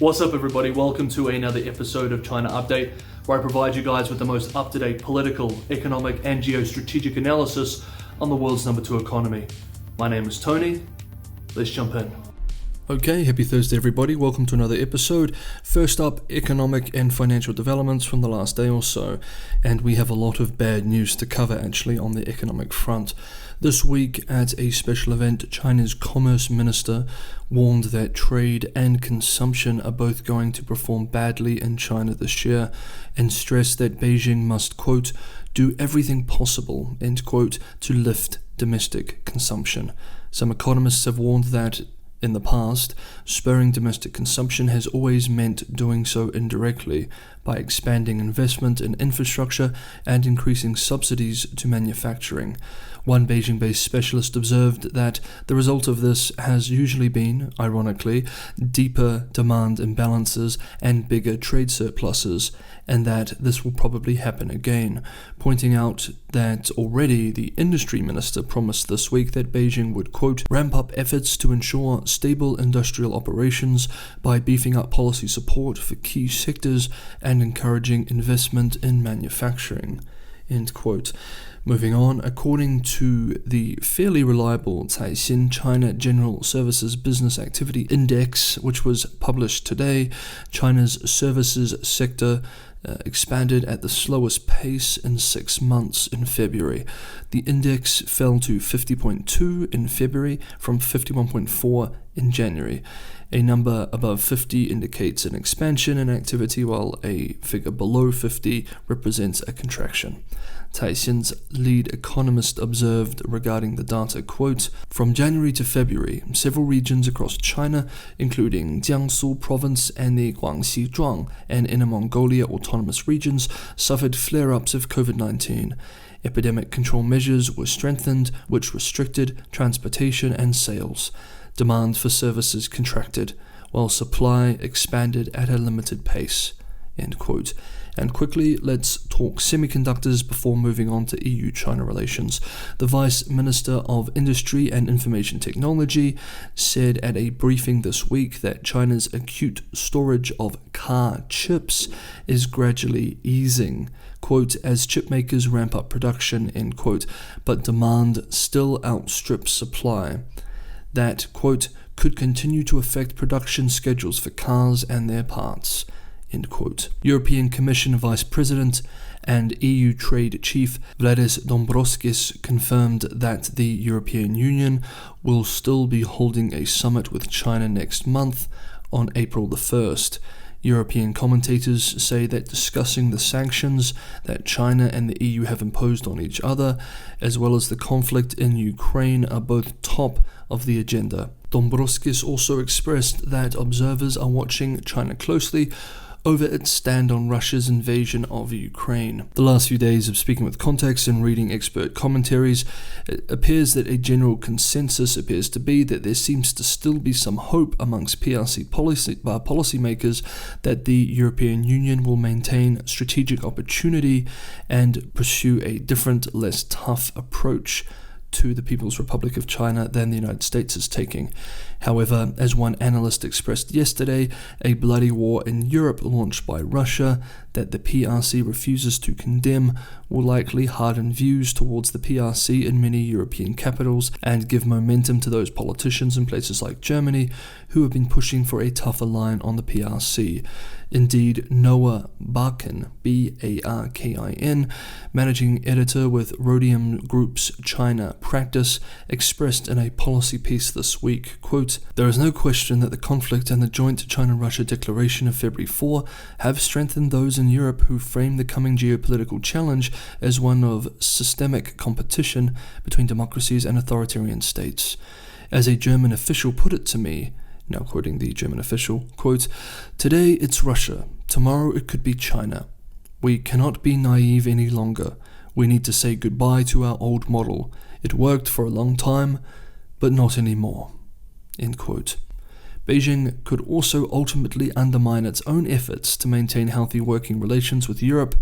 What's up, everybody? Welcome to another episode of China Update, where I provide you guys with the most up-to-date political, economic, and geostrategic analysis on the world's number 2 economy. My name is Tony. Let's jump in. Okay, happy Thursday, everybody. Welcome to another episode. First up, economic and financial developments from the last day or so. And we have a lot of bad news to cover, actually, on the economic front. This week, at a special event, China's Commerce Minister warned that trade and consumption are both going to perform badly in China this year, and stressed that Beijing must, quote, do everything possible, end quote, to lift domestic consumption. Some economists have warned that in the past, spurring domestic consumption has always meant doing so indirectly by expanding investment in infrastructure and increasing subsidies to manufacturing. One Beijing-based specialist observed that the result of this has usually been, ironically, deeper demand imbalances and bigger trade surpluses, and that this will probably happen again, pointing out that already the industry minister promised this week that Beijing would, quote, ramp up efforts to ensure stable industrial operations by beefing up policy support for key sectors and encouraging investment in manufacturing, end quote. Moving on, according to the fairly reliable Caixin China General Services Business Activity Index, which was published today, China's services sector expanded at the slowest pace in 6 months in February. The index fell to 50.2 in February from 51.4 in January. A number above 50 indicates an expansion in activity, while a figure below 50 represents a contraction. Caixin's lead economist observed regarding the data, quote, from January to February, several regions across China, including Jiangsu province and the Guangxi Zhuang and Inner Mongolia autonomous regions, suffered flare-ups of COVID-19. Epidemic control measures were strengthened, which restricted transportation and sales. Demand for services contracted, while supply expanded at a limited pace, end quote. And quickly, let's talk semiconductors before moving on to EU-China relations. The Vice Minister of Industry and Information Technology said at a briefing this week that China's acute storage of car chips is gradually easing, quote, as chip makers ramp up production, end quote, but demand still outstrips supply. That, quote, could continue to affect production schedules for cars and their parts, end quote. European Commission Vice President and EU Trade Chief Valdis Dombrovskis confirmed that the European Union will still be holding a summit with China next month on April the 1st. European commentators say that discussing the sanctions that China and the EU have imposed on each other, as well as the conflict in Ukraine, are both top of the agenda. Dombrovskis also expressed that observers are watching China closely over its stand on Russia's invasion of Ukraine. The last few days of speaking with contacts and reading expert commentaries, it appears that a general consensus appears to be that there seems to still be some hope amongst PRC policymakers that the European Union will maintain strategic opportunity and pursue a different, less tough approach to the People's Republic of China than the United States is taking. However, as one analyst expressed yesterday, a bloody war in Europe launched by Russia that the PRC refuses to condemn will likely harden views towards the PRC in many European capitals and give momentum to those politicians in places like Germany who have been pushing for a tougher line on the PRC. Indeed, Noah Barkin, B-A-R-K-I-N, managing editor with Rhodium Group's China Practice, expressed in a policy piece this week, quote, there is no question that the conflict and the joint China-Russia declaration of February 4 have strengthened those in Europe who frame the coming geopolitical challenge as one of systemic competition between democracies and authoritarian states. As a German official put it to me, now quoting the German official, quote, today it's Russia, tomorrow it could be China. We cannot be naive any longer. We need to say goodbye to our old model. It worked for a long time, but not anymore, end quote. Beijing could also ultimately undermine its own efforts to maintain healthy working relations with Europe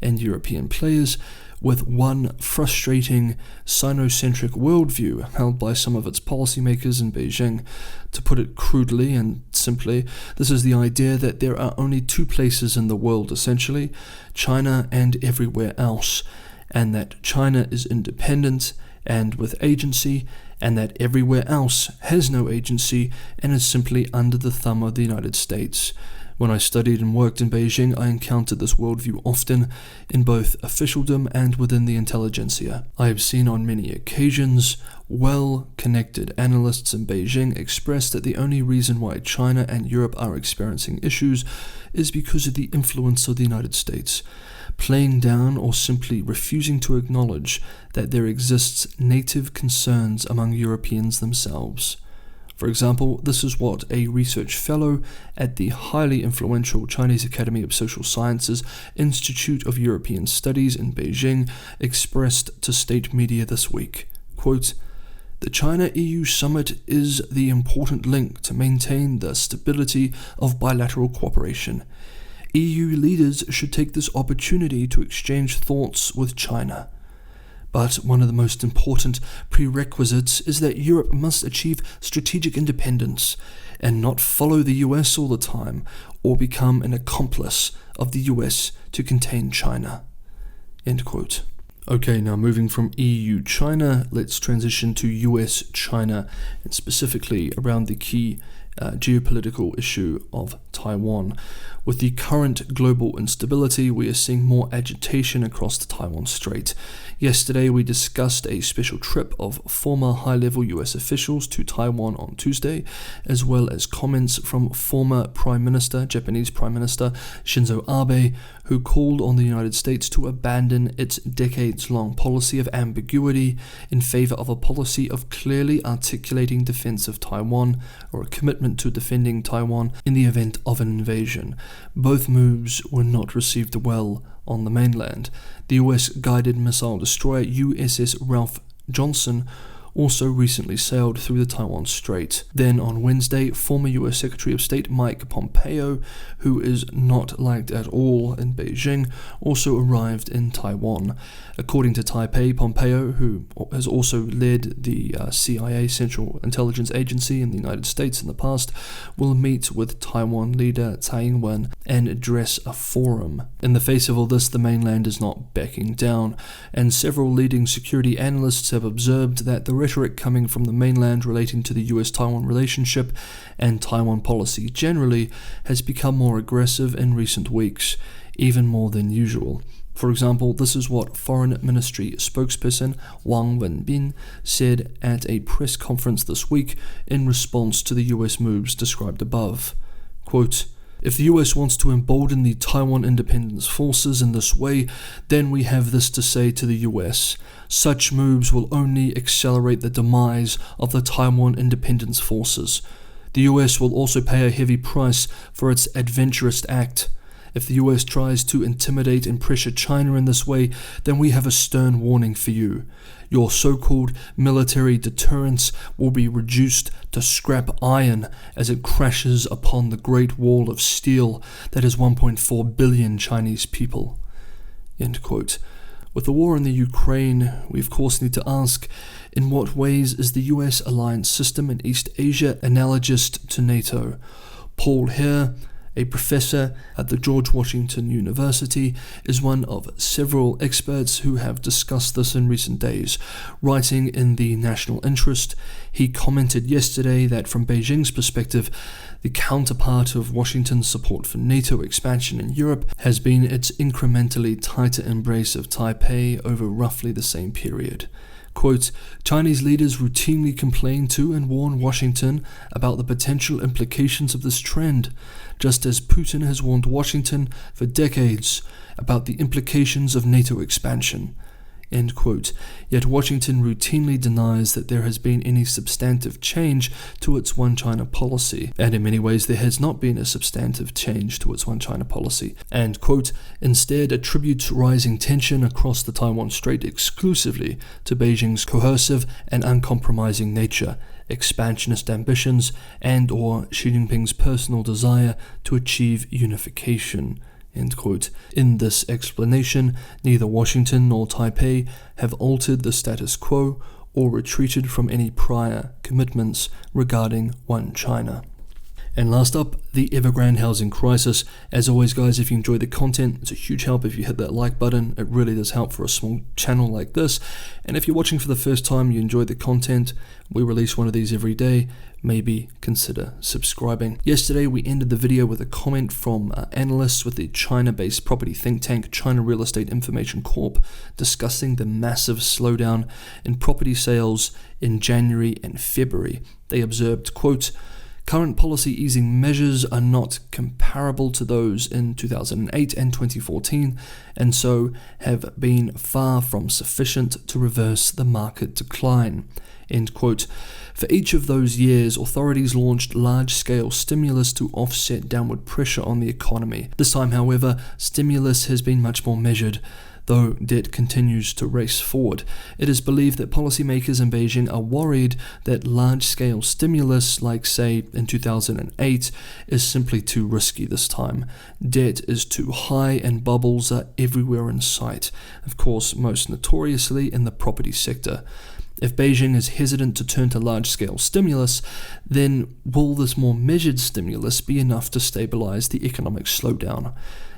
and European players with one frustrating Sinocentric worldview held by some of its policymakers in Beijing. To put it crudely and simply, this is the idea that there are only two places in the world, essentially, China and everywhere else, and that China is independent and with agency, and that everywhere else has no agency and is simply under the thumb of the United States. When I studied and worked in Beijing, I encountered this worldview often in both officialdom and within the intelligentsia. I have seen on many occasions well-connected analysts in Beijing express that the only reason why China and Europe are experiencing issues is because of the influence of the United States, playing down or simply refusing to acknowledge that there exists native concerns among Europeans themselves. For example, this is what a research fellow at the highly influential Chinese Academy of Social Sciences Institute of European Studies in Beijing expressed to state media this week. Quote, "The China-EU summit is the important link to maintain the stability of bilateral cooperation. EU leaders should take this opportunity to exchange thoughts with China. But one of the most important prerequisites is that Europe must achieve strategic independence and not follow the US all the time or become an accomplice of the US to contain China." End quote. Okay, now moving from EU-China, let's transition to US-China, and specifically around the key geopolitical issue of Taiwan. With the current global instability, we are seeing more agitation across the Taiwan Strait. Yesterday, we discussed a special trip of former high-level US officials to Taiwan on Tuesday, as well as comments from former Japanese Prime Minister Shinzo Abe, who called on the United States to abandon its decades-long policy of ambiguity in favor of a policy of clearly articulating defense of Taiwan, or a commitment to defending Taiwan in the event of an invasion. Both moves were not received well on the mainland. The US guided missile destroyer USS Ralph Johnson also recently sailed through the Taiwan Strait. Then on Wednesday, former US Secretary of State Mike Pompeo, who is not liked at all in Beijing, also arrived in Taiwan. According to Taipei, Pompeo, who has also led the CIA, Central Intelligence Agency in the United States in the past, will meet with Taiwan leader Tsai Ing-wen and address a forum. In the face of all this, the mainland is not backing down, and several leading security analysts have observed that the rhetoric coming from the mainland relating to the US-Taiwan relationship and Taiwan policy generally has become more aggressive in recent weeks, even more than usual. For example, this is what Foreign Ministry spokesperson Wang Wenbin said at a press conference this week in response to the US moves described above. Quote, "If the US wants to embolden the Taiwan independence forces in this way, then we have this to say to the US. Such moves will only accelerate the demise of the Taiwan independence forces. The US will also pay a heavy price for its adventurous act. If the US tries to intimidate and pressure China in this way, then we have a stern warning for you. Your so-called military deterrence will be reduced to scrap iron as it crashes upon the Great Wall of Steel that is 1.4 billion Chinese people." End quote. With the war in the Ukraine, we of course need to ask, in what ways is the US alliance system in East Asia analogous to NATO? Paul Hare, a professor at the George Washington University, is one of several experts who have discussed this in recent days. Writing in the National Interest, he commented yesterday that from Beijing's perspective, the counterpart of Washington's support for NATO expansion in Europe has been its incrementally tighter embrace of Taipei over roughly the same period. Quote, "Chinese leaders routinely complain to and warn Washington about the potential implications of this trend, just as Putin has warned Washington for decades about the implications of NATO expansion." End quote. Yet Washington routinely denies that there has been any substantive change to its One China policy, and in many ways there has not been a substantive change to its One China policy, and, quote, "instead attributes rising tension across the Taiwan Strait exclusively to Beijing's coercive and uncompromising nature, expansionist ambitions, and or Xi Jinping's personal desire to achieve unification." End quote. In this explanation, neither Washington nor Taipei have altered the status quo or retreated from any prior commitments regarding One China. And last up, the Evergrande housing crisis. As always, guys, if you enjoy the content, it's a huge help if you hit that like button. It really does help for a small channel like this. And if you're watching for the first time, you enjoy the content, we release one of these every day, maybe consider subscribing. Yesterday, we ended the video with a comment from analysts with the China-based property think tank China Real Estate Information Corp discussing the massive slowdown in property sales in January and February. They observed, quote, "Current policy easing measures are not comparable to those in 2008 and 2014, and so have been far from sufficient to reverse the market decline." End quote. For each of those years, authorities launched large-scale stimulus to offset downward pressure on the economy. This time, however, stimulus has been much more measured, though debt continues to race forward. It is believed that policymakers in Beijing are worried that large-scale stimulus, like say in 2008, is simply too risky this time. Debt is too high and bubbles are everywhere in sight, of course most notoriously in the property sector. If Beijing is hesitant to turn to large-scale stimulus, then will this more measured stimulus be enough to stabilize the economic slowdown?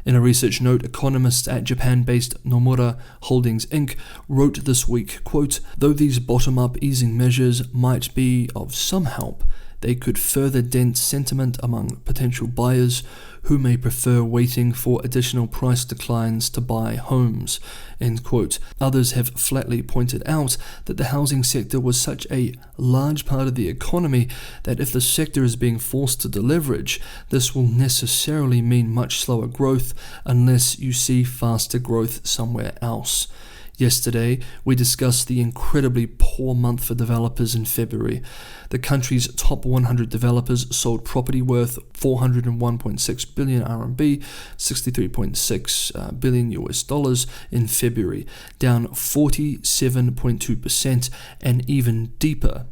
In a research note, economists at Japan-based Nomura Holdings Inc. wrote this week, quote, "Though these bottom-up easing measures might be of some help, they could further dent sentiment among potential buyers who may prefer waiting for additional price declines to buy homes." End quote. Others have flatly pointed out that the housing sector was such a large part of the economy that if the sector is being forced to deleverage, this will necessarily mean much slower growth unless you see faster growth somewhere else. Yesterday, we discussed the incredibly poor month for developers in February. The country's top 100 developers sold property worth 401.6 billion RMB, $63.6 billion US in February, down 47.2%, an even deeper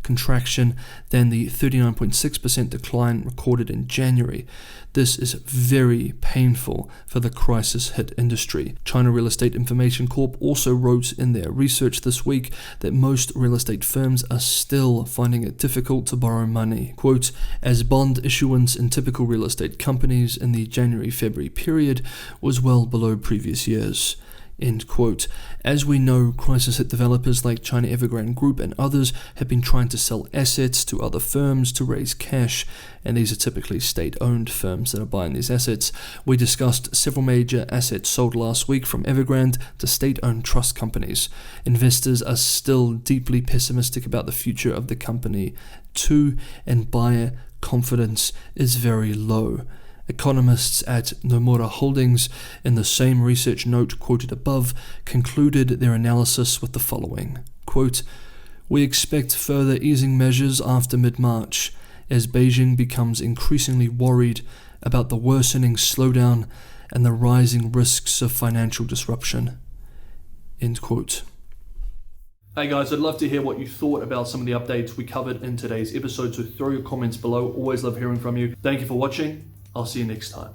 contraction than the 39.6% decline recorded in January. This is very painful for the crisis-hit industry. China Real Estate Information Corp also wrote in their research this week that most real estate firms are still finding it difficult to borrow money. Quote, "As bond issuance in typical real estate companies in the January-February period was well below previous years." End quote. As we know, crisis-hit developers like China Evergrande Group and others have been trying to sell assets to other firms to raise cash, and these are typically state-owned firms that are buying these assets. We discussed several major assets sold last week from Evergrande to state-owned trust companies. Investors are still deeply pessimistic about the future of the company too, and buyer confidence is very low. Economists at Nomura Holdings, in the same research note quoted above, concluded their analysis with the following, quote, "We expect further easing measures after mid-March, as Beijing becomes increasingly worried about the worsening slowdown and the rising risks of financial disruption." End quote. Hey guys, I'd love to hear what you thought about some of the updates we covered in today's episode, so throw your comments below. Always love hearing from you. Thank you for watching. I'll see you next time.